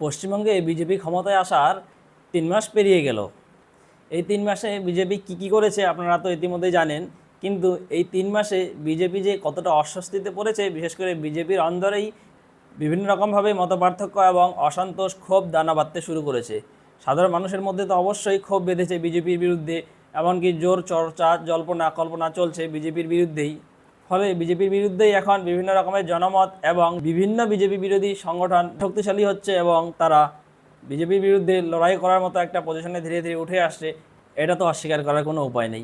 পশ্চিমবঙ্গে বিজেপি ক্ষমতায় আসার ৩ মাস পেরিয়ে গেল। এই ৩ মাসে বিজেপি কী করেছে আপনারা তো ইতিমধ্যেই জানেন, কিন্তু এই ৩ মাসে বিজেপি যে কতটা অস্বস্তিতে পড়েছে, বিশেষ করে বিজেপির অন্দরেই বিভিন্ন রকমভাবে মতপার্থক্য এবং অসন্তোষ, ক্ষোভ দানা বাঁধতে শুরু করেছে। সাধারণ মানুষের মধ্যে তো অবশ্যই ক্ষোভ বেঁধেছে বিজেপির বিরুদ্ধে, এমনকি জোর চর্চা জল্পনা কল্পনা চলছে বিজেপির বিরুদ্ধেই। ফলে বিজেপির বিরুদ্ধেই এখন বিভিন্ন রকমের জনমত এবং বিভিন্ন বিজেপি বিরোধী সংগঠন শক্তিশালী হচ্ছে এবং তারা বিজেপির বিরুদ্ধে লড়াই করার মতো একটা পজিশনে ধীরে ধীরে উঠে আসছে। এটা তো অস্বীকার করার কোনো উপায় নেই।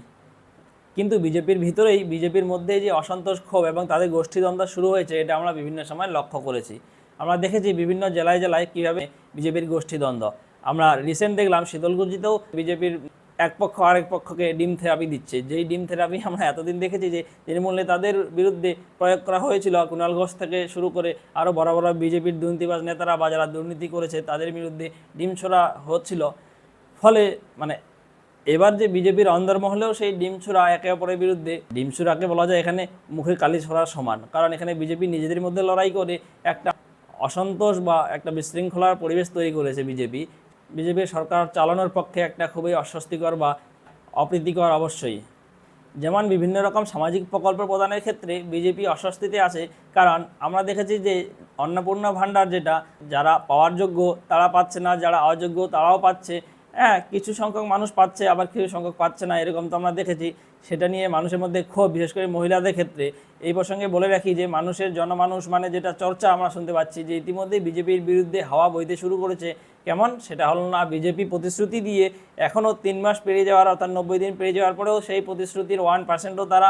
কিন্তু বিজেপির ভিতরেই, বিজেপির মধ্যেই যে অসন্তোষ, ক্ষোভ এবং তাদের গোষ্ঠীদ্বন্দ্ব শুরু হয়েছে, এটা আমরা বিভিন্ন সময় লক্ষ্য করেছি। আমরা দেখেছি বিভিন্ন জেলায় জেলায় কীভাবে বিজেপির গোষ্ঠীদ্বন্দ্ব। আমরা রিসেন্ট দেখলাম শীতলকুচিতেও বিজেপির এক পক্ষ আরেক পক্ষকে ডিম থেরাপি দিচ্ছে, যেই ডিম থেরাপি আমরা এতদিন দেখেছি যে তৃণমূল নেতাদের বিরুদ্ধে প্রয়োগ করা হয়েছিল, কুণাল ঘোষ থেকে শুরু করে আরও বড় বড় বিজেপির দুর্নীতিবাজ নেতারা বা যারা দুর্নীতি করেছে তাদের বিরুদ্ধে ডিম ছোড়া হচ্ছিল। ফলে এবার যে বিজেপির অন্দরমহলেও সেই ডিমছুরা একে অপরের বিরুদ্ধে, ডিমছুরাকে বলা যায় এখানে মুখে কালি ছোড়ার সমান, কারণ এখানে বিজেপি নিজেদের মধ্যে লড়াই করে একটা অসন্তোষ বা একটা বিশৃঙ্খলার পরিবেশ তৈরি করেছে। বিজেপির সরকার চালানোর পক্ষে একটা খুবই অস্বস্তিকর বা অপ্রীতিকর অবশ্যই। যেমন বিভিন্ন রকম সামাজিক প্রকল্প প্রদানের ক্ষেত্রে বিজেপি অস্বস্তিতে আছে, কারণ আমরা দেখেছি যে অন্নপূর্ণা ভাণ্ডার যেটা যারা পাওয়ার যোগ্য তারা পাচ্ছে না, যারা অযোগ্য তারাও পাচ্ছে। হ্যাঁ, কিছু সংখ্যক মানুষ পাচ্ছে, আবার কিছু সংখ্যক পাচ্ছে না, এরকম তো আমরা দেখেছি। সেটা নিয়ে মানুষের মধ্যে ক্ষোভ, বিশেষ করে মহিলাদের ক্ষেত্রে। এই প্রসঙ্গে বলে রাখি যে জনমানুষ মানে যেটা চর্চা আমরা শুনতে পাচ্ছি যে ইতিমধ্যেই বিজেপির বিরুদ্ধে হাওয়া বইতে শুরু করেছে। কেমন? সেটা হলো না, বিজেপি প্রতিশ্রুতি দিয়ে এখনও 3 মাস পেরিয়ে যাওয়ার, অর্থাৎ 90 দিন পেরিয়ে যাওয়ার পরেও সেই প্রতিশ্রুতির 1%ও তারা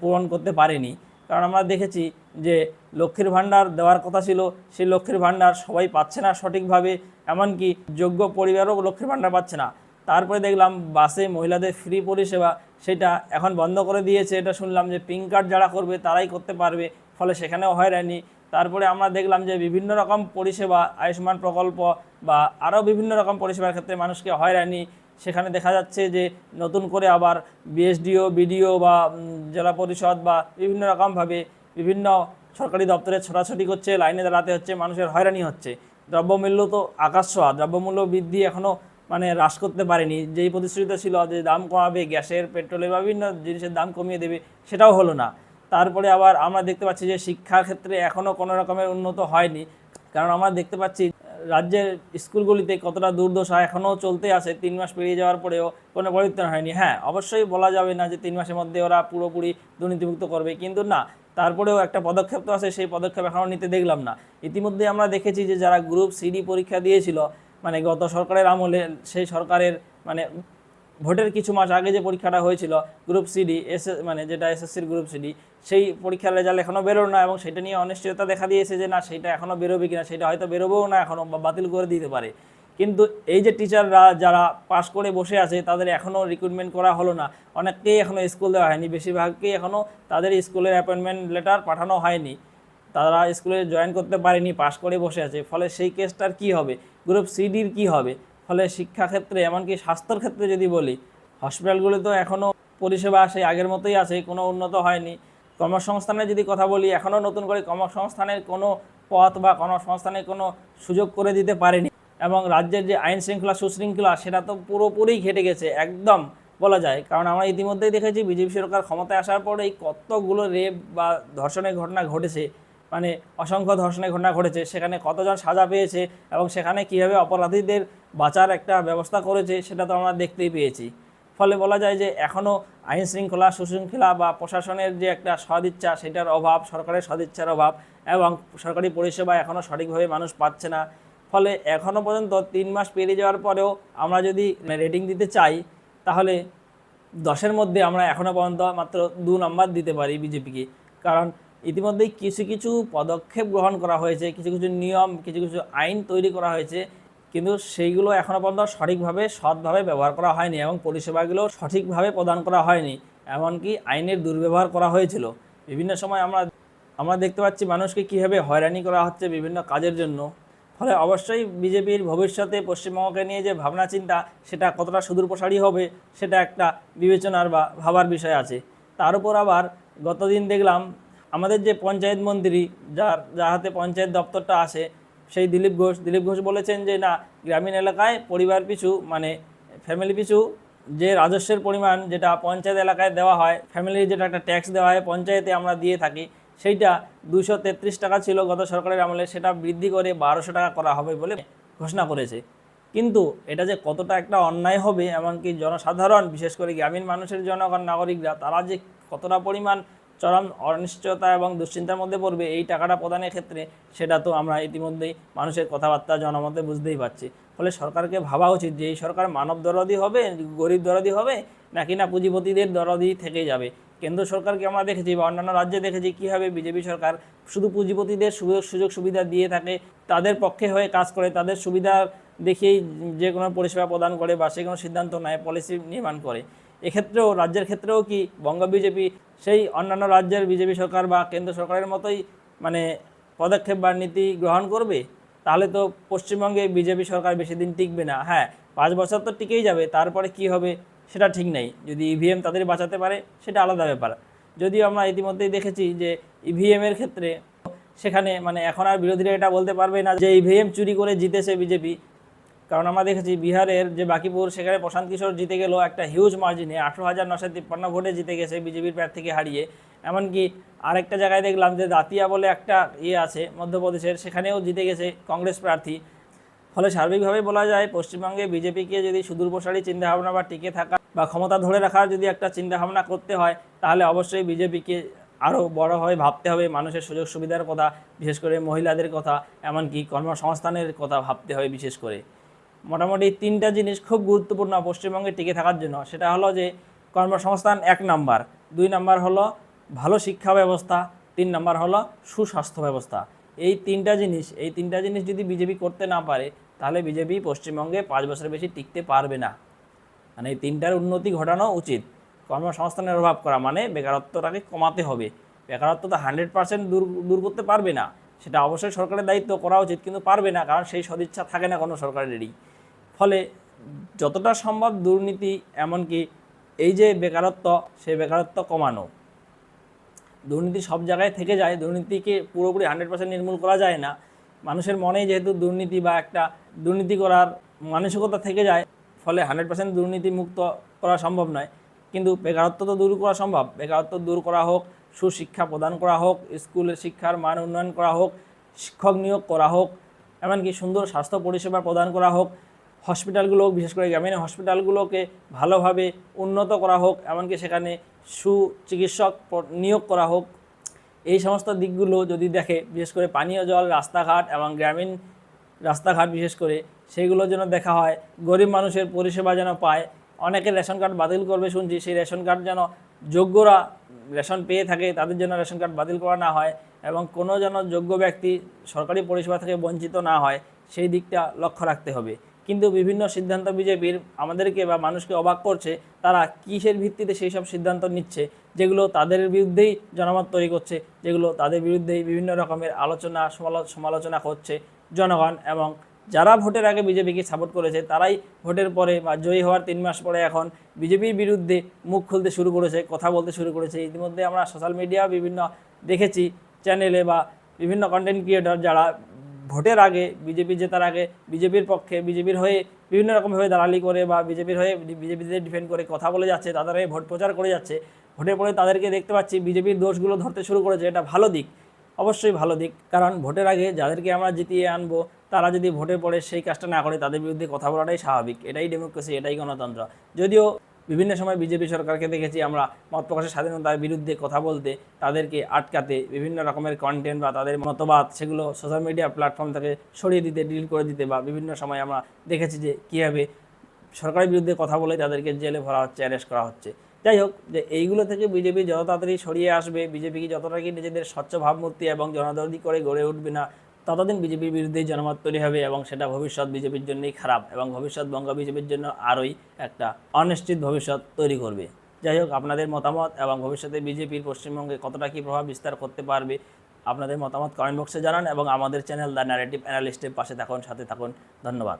পূরণ করতে পারেনি। কারণ আমরা দেখেছি যে লক্ষ্মীর ভাণ্ডার দেওয়ার কথা ছিল, সেই লক্ষ্মীর ভাণ্ডার সবাই পাচ্ছে না সঠিকভাবে, এমনকি যোগ্য পরিবারও লক্ষ্মীর ভাণ্ডার পাচ্ছে না। তারপরে দেখলাম বাসে মহিলাদের ফ্রি পরিষেবা, সেটা এখন বন্ধ করে দিয়েছে। এটা শুনলাম যে পিঙ্ক কার্ড যারা করবে তারাই করতে পারবে, ফলে সেখানেও হয়রানি। তারপরে আমরা দেখলাম যে বিভিন্ন রকম পরিষেবা, আয়ুষ্মান প্রকল্প বা আরও বিভিন্ন রকম পরিষেবার ক্ষেত্রে মানুষকে হয়রানি। সেখানে দেখা যাচ্ছে যে নতুন করে আবার বিএসডিও, বিডিও বা জেলা পরিষদ বা বিভিন্ন রকমভাবে বিভিন্ন সরকারি দপ্তরে ছোটাছুটি করছে, লাইনে দাঁড়াতে হচ্ছে, মানুষের হয়রানি হচ্ছে। দ্রব্যমূল্য তো আকাশ ছোঁয়া, দ্রব্যমূল্য বৃদ্ধি এখনও হ্রাস করতে পারেনি। যেই প্রতিশ্রুতি ছিল যে দাম কমাবে, গ্যাসের, পেট্রোলের বা বিভিন্ন জিনিসের দাম কমিয়ে দেবে, সেটাও হলো না। তারপরে আবার আমরা দেখতে পাচ্ছি যে শিক্ষার ক্ষেত্রে এখনও কোনো রকমের উন্নত হয়নি, কারণ আমরা দেখতে পাচ্ছি রাজ্যের স্কুলগুলিতে কতটা দুর্দশা এখনও চলতে আছে। 3 মাস পেরিয়ে যাওয়ার পরেও কোনো পরিবর্তন হয়নি। হ্যাঁ, অবশ্যই বলা যাবে না যে 3 মাসের মধ্যে ওরা পুরোপুরি দুর্নীতিমুক্ত করবে, কিন্তু না, তারপরেও একটা পদক্ষেপ তো আছে, সেই পদক্ষেপ এখনও নিতে দেখলাম না। ইতিমধ্যে আমরা দেখেছি যে যারা গ্রুপ সিডি পরীক্ষা দিয়েছিল, গত সরকারের আমলে, সেই সরকারের ভোটের কিছু মাস আগে যে পরীক্ষাটা হয়েছিল গ্রুপ সিডি, যেটা এসএসসির গ্রুপ সিডি, সেই পরীক্ষার রেজাল্ট এখনও বেরোনো না, এবং সেটা নিয়ে অনিশ্চয়তা দেখা দিয়েছে যে না, সেটা এখনও বেরোবে কিনা, সেটা হয়তো বেরোবেও না এখনও, বা বাতিল করে দিতে পারে। কিন্তু এই যে টিচাররা যারা পাশ করে বসে আছে তাদের এখনও রিক্রুটমেন্ট করা হলো না, অনেককেই এখনও স্কুল দেওয়া হয়নি, বেশিরভাগকেই এখনও তাদের স্কুলের অ্যাপয়েন্টমেন্ট লেটার পাঠানো হয়নি, তারা স্কুলে জয়েন করতে পারেনি, পাশ করে বসে আছে। ফলে সেই কেসটার কি হবে, গ্রুপ সিডির কি হবে? ফলে শিক্ষাক্ষেত্রে, এমনকি স্বাস্থ্যর ক্ষেত্রে যদি বলি, হসপিটালগুলো তো এখনও পরিষেবা সেই আগের মতোই আছে, কোনো উন্নত হয়নি। কর্মসংস্থানের যদি কথা বলি, এখনও নতুন করে কর্মসংস্থানের কোনো পথ বা কর্মসংস্থানের কোনো সুযোগ করে দিতে পারেনি, এবং রাজ্যের যে আইন শৃঙ্খলা, সুশৃঙ্খলা, সেটা তো পুরোপুরি ঘেটে গেছে একদম বলা যায়। কারণ আমরা ইতিমধ্যেই দেখেছি বিজেপি সরকার ক্ষমতায় আসার পরেই কতগুলো রেপ বা ধর্ষণের ঘটনা ঘটেছে, অসংখ্য ধর্ষণের ঘটনা ঘটেছে, সেখানে কতজন সাজা পেয়েছে এবং সেখানে কীভাবে অপরাধীদের বাঁচার একটা ব্যবস্থা করেছে সেটা তো আমরা দেখতেই পেয়েছি। ফলে বলা যায় যে এখনও আইন শৃঙ্খলা, সুশৃঙ্খলা বা প্রশাসনের যে একটা সদিচ্ছা, সেটার অভাব, সরকারের সদিচ্ছার অভাব, এবং সরকারি পরিষেবা এখনও সঠিকভাবে মানুষ পাচ্ছে না। ফলে এখনও পর্যন্ত 3 মাস পেরিয়ে যাওয়ার পরেও আমরা যদি রেটিং দিতে চাই, তাহলে 10-এর মধ্যে আমরা এখনও পর্যন্ত মাত্র 2 নম্বর দিতে পারি বিজেপিকে। কারণ ইতিমধ্যেই কিছু কিছু পদক্ষেপ গ্রহণ করা হয়েছে, কিছু কিছু নিয়ম, কিছু কিছু আইন তৈরি করা হয়েছে, কিন্তু সেইগুলো এখনও পর্যন্ত সঠিকভাবে, সৎভাবে ব্যবহার করা হয়নি, এবং পরিষেবাগুলো সঠিকভাবে প্রদান করা হয়নি। এমনকি আইনের দুর্ব্যবহার করা হয়েছিল। বিভিন্ন সময় আমরা দেখতে পাচ্ছি মানুষকে কীভাবে হয়রানি করা হচ্ছে বিভিন্ন কাজের জন্য। ফলে অবশ্যই বিজেপির ভবিষ্যতে পশ্চিমবঙ্গকে নিয়ে যে ভাবনা চিন্তা, সেটা কতটা সুদূরপ্রসারী হবে সেটা একটা বিবেচনার বা ভাবার বিষয় আছে। তার উপর আবার গতদিন দেখলাম আমাদের যে পঞ্চায়েত মন্ত্রী, যার হাতে পঞ্চায়েত দপ্তরটা আছে, সেই দিলীপ ঘোষ বলেছেন যে না, গ্রামীণ এলাকায় পরিবার পিছু মানে ফ্যামিলি পিছু যে রাজস্বের পরিমাণ যেটা পঞ্চায়েত এলাকায় দেওয়া হয়, ফ্যামিলির যেটা একটা ট্যাক্স দেওয়া হয় পঞ্চায়েতে আমরা দিয়ে থাকি, সেইটা 233 টাকা ছিল গত সরকারের আমলে, সেটা বৃদ্ধি করে 1200 টাকা করা হবে বলে ঘোষণা করেছে। কিন্তু এটা যে কতটা একটা অন্যায় হবে, এমনকি জনসাধারণ বিশেষ করে গ্রামীণ মানুষের জনগণ নাগরিকরা তারা যে কতটা পরিমাণ চরম অনিশ্চয়তা এবং দুশ্চিন্তার মধ্যে পড়বে এই টাকাটা প্রদানের ক্ষেত্রে, সেটা তো আমরা ইতিমধ্যেই মানুষের কথাবার্তা জনমতে বুঝতেই পারছি। ফলে সরকারকে ভাবা উচিত যে এই সরকার মানব দরদি হবে, গরিব দরদি হবে, নাকি না পুঁজিপতিদের দরদি থেকে যাবে। কেন্দ্র সরকারকে আমরা দেখেছি বা অন্যান্য রাজ্যে দেখেছি কীভাবে বিজেপি সরকার শুধু পুঁজিপতিদের সুযোগ সুবিধা দিয়ে থাকে, তাদের পক্ষে হয়ে কাজ করে, তাদের সুবিধা দেখেই যে কোনো পরিষেবা প্রদান করে বা সে কোনো সিদ্ধান্ত নেয়, পলিসি নির্মাণ করে। এক্ষেত্রেও রাজ্যের ক্ষেত্রেও কি বঙ্গ বিজেপি সেই অন্যান্য রাজ্যের বিজেপি সরকার বা কেন্দ্র সরকারের মতোই মানে পদক্ষেপ বা নীতি গ্রহণ করবে? তাহলে তো পশ্চিমবঙ্গে বিজেপি সরকার বেশি দিন টিকবে না। হ্যাঁ, 5 বছর তো টিকেই যাবে, তারপরে কি হবে সেটা ঠিক নেই। যদি ইভিএম তাদের বাঁচাতে পারে সেটা আলাদা ব্যাপার। যদিও আমরা ইতিমধ্যেই দেখেছি যে ইভিএমের ক্ষেত্রে সেখানে মানে এখন আর বিরোধীরা এটা বলতে পারবে না যে ইভিএম চুরি করে জিতেছে বিজেপি, কারণ আমরা দেখেছি বিহারের যে বাকিপুর সেখানে প্রশান্ত কিশোর জিতে গেল একটা হিউজ মার্জিনে, 18,953 ভোটে জিতে গেছে বিজেপির প্রার্থীকে হারিয়ে। এমনকি আরেকটা জায়গায় দেখলাম যে দাতিয়া বলে একটা আছে মধ্যপ্রদেশের, সেখানেও জিতে গেছে কংগ্রেস প্রার্থী। ফলে সার্বিকভাবে বলা যায় পশ্চিমবঙ্গে বিজেপিকে যদি সুদূরপ্রসারী চিন্তাভাবনা বা টিকে থাকা বা ক্ষমতা ধরে রাখার যদি একটা চিন্তাভাবনা করতে হয়, তাহলে অবশ্যই বিজেপিকে আরও বড়োভাবে ভাবতে হবে, মানুষের সুযোগ সুবিধার কথা, বিশেষ করে মহিলাদের কথা, এমনকি কর্মসংস্থানের কথা ভাবতে হবে। বিশেষ করে মোটামুটি 3টা জিনিস খুব গুরুত্বপূর্ণ পশ্চিমবঙ্গে টিকে থাকার জন্য। সেটা হলো যে কর্মসংস্থান 1 নাম্বার, 2 নাম্বার হলো ভালো শিক্ষা ব্যবস্থা, 3 নাম্বার হলো সুস্বাস্থ্য ব্যবস্থা। এই 3টা জিনিস যদি বিজেপি করতে না পারে, তাহলে বিজেপি পশ্চিমবঙ্গে 5 বছরের বেশি টিকতে পারবে না। মানে এই 3টার উন্নতি ঘটানো উচিত। কর্মসংস্থানের অভাব করা মানে বেকারত্বটাকে কমাতে হবে। বেকারত্ব তো 100% দূর করতে পারবে না, সেটা অবশ্যই সরকারের দায়িত্ব, করা উচিত, কিন্তু পারবে না, কারণ সেই সদিচ্ছা থাকে না কোনো সরকারেরই। ফলে যতটা সম্ভব দুর্নীতি, এমনকি এই যে বেকারত্ব, সেই বেকারত্ব কমানো। দুর্নীতি সব জায়গায় থেকে যায়, দুর্নীতিকে পুরোপুরি 100% নির্মূল করা যায় না। মানুষের মনে যেহেতু দুর্নীতি বা একটা দুর্নীতি করার মানসিকতা থেকে যায়, ফলে 100% দুর্নীতি মুক্ত করা সম্ভব নয়। কিন্তু বেকারত্ব তো দূর করা সম্ভব। বেকারত্ব দূর করা হোক, সুশিক্ষা প্রদান করা হোক, স্কুলের শিক্ষার মান উন্নয়ন করা হোক, শিক্ষক নিয়োগ করা হোক, এমনকি সুন্দর স্বাস্থ্য পরিষেবা প্রদান করা হোক, হসপিটালগুলো বিশেষ করে গ্রামীণ হসপিটালগুলোকে ভালোভাবে উন্নত করা হোক, এমনকি সেখানে সুচিকিৎসক নিয়োগ করা হোক। এই সমস্ত দিকগুলো যদি দেখে, বিশেষ করে পানীয় জল, রাস্তাঘাট এবং গ্রামীণ রাস্তাঘাট বিশেষ করে সেগুলো যেন দেখা হয়, গরিব মানুষের পরিষেবা যেন পায়। অনেকে রেশন কার্ড বাতিল করবে শুনছি, সেই রেশন কার্ড যেন যোগ্যরা রেশন পেয়ে থাকে, তাদের জন্য রেশন কার্ড বাতিল করা না হয়, এবং কোনো যেন যোগ্য ব্যক্তি সরকারি পরিষেবা থেকে বঞ্চিত না হয়, সেই দিকটা লক্ষ্য রাখতে হবে। কিন্তু বিভিন্ন সিদ্ধান্ত বিজেপির আমাদেরকে বা মানুষকে অবাক করছে। তারা কিসের ভিত্তিতে সেই সব সিদ্ধান্ত নিচ্ছে যেগুলো তাদের বিরুদ্ধেই জনমত তৈরি করছে, যেগুলো তাদের বিরুদ্ধেই বিভিন্ন রকমের আলোচনা সমালোচনা করছে জনগণ। এবং যারা ভোটের আগে বিজেপিকে সাপোর্ট করেছে, তারাই ভোটের পরে বা জয়ী হওয়ার 3 মাস পরে এখন বিজেপির বিরুদ্ধে মুখ খুলতে শুরু করেছে, কথা বলতে শুরু করেছে। ইতিমধ্যে আমরা সোশ্যাল মিডিয়া বিভিন্ন দেখেছি চ্যানেলে বা বিভিন্ন কন্টেন্ট ক্রিয়েটর যারা ভোটের আগে বিজেপি জেতার আগে বিজেপির পক্ষে, বিজেপির হয়ে বিভিন্ন রকমভাবে দালালি করে বা বিজেপির হয়ে বিজেপিদের ডিফেন্ড করে কথা বলে যাচ্ছে, তাদের হয়ে ভোট প্রচার করে যাচ্ছে। ভোটের পরে তাদেরকে দেখতে পাচ্ছি বিজেপির দোষগুলো ধরতে শুরু করেছে। এটা ভালো দিক, অবশ্যই ভালো দিক, কারণ ভোটের আগে যাদেরকে আমরা জিতিয়ে আনবো, তারা যদি ভোটের পরে সেই কাজটা না করে, তাদের বিরুদ্ধে কথা বলাটাই স্বাভাবিক। এটাই ডেমোক্রেসি, এটাই গণতন্ত্র। যদিও বিভিন্ন সময় বিজেপি সরকারকে দেখেছি আমরা মত প্রকাশের স্বাধীনতার বিরুদ্ধে কথা বলতে, তাদেরকে আটকাতে, বিভিন্ন রকমের কন্টেন্ট বা তাদের মতবাদ সেগুলো সোশ্যাল মিডিয়া প্ল্যাটফর্ম থেকে সরিয়ে দিতে, ডিলিট করে দিতে, বা বিভিন্ন সময় আমরা দেখেছি যে কীভাবে সরকারের বিরুদ্ধে কথা বলে তাদেরকে জেলে ভরা হচ্ছে, অ্যারেস্ট করা হচ্ছে। যাই হোক, যে এইগুলো থেকে বিজেপি যত তাড়াতাড়ি সরিয়ে আসবে, বিজেপিকে যতটা কি নিজেদের স্বচ্ছ ভাবমূর্তি এবং জনদরদি করে গড়ে উঠবে না, ততদিন বিজেপির বিরুদ্ধেই জনমত তৈরি হবে, এবং সেটা ভবিষ্যৎ বিজেপির জন্যই খারাপ, এবং ভবিষ্যৎ বঙ্গ বিজেপির জন্য আরোই একটা অনিশ্চিত ভবিষ্যৎ তৈরি করবে। যাই হোক, আপনাদের মতামত এবং ভবিষ্যতে বিজেপির পশ্চিমবঙ্গে কতটা কী প্রভাব বিস্তার করতে পারবে, আপনাদের মতামত কমেন্ট বক্সে জানান, এবং আমাদের চ্যানেল দ্য ন্যারেটিভ অ্যানালিস্টের পাশে থাকুন, সাথে থাকুন। ধন্যবাদ।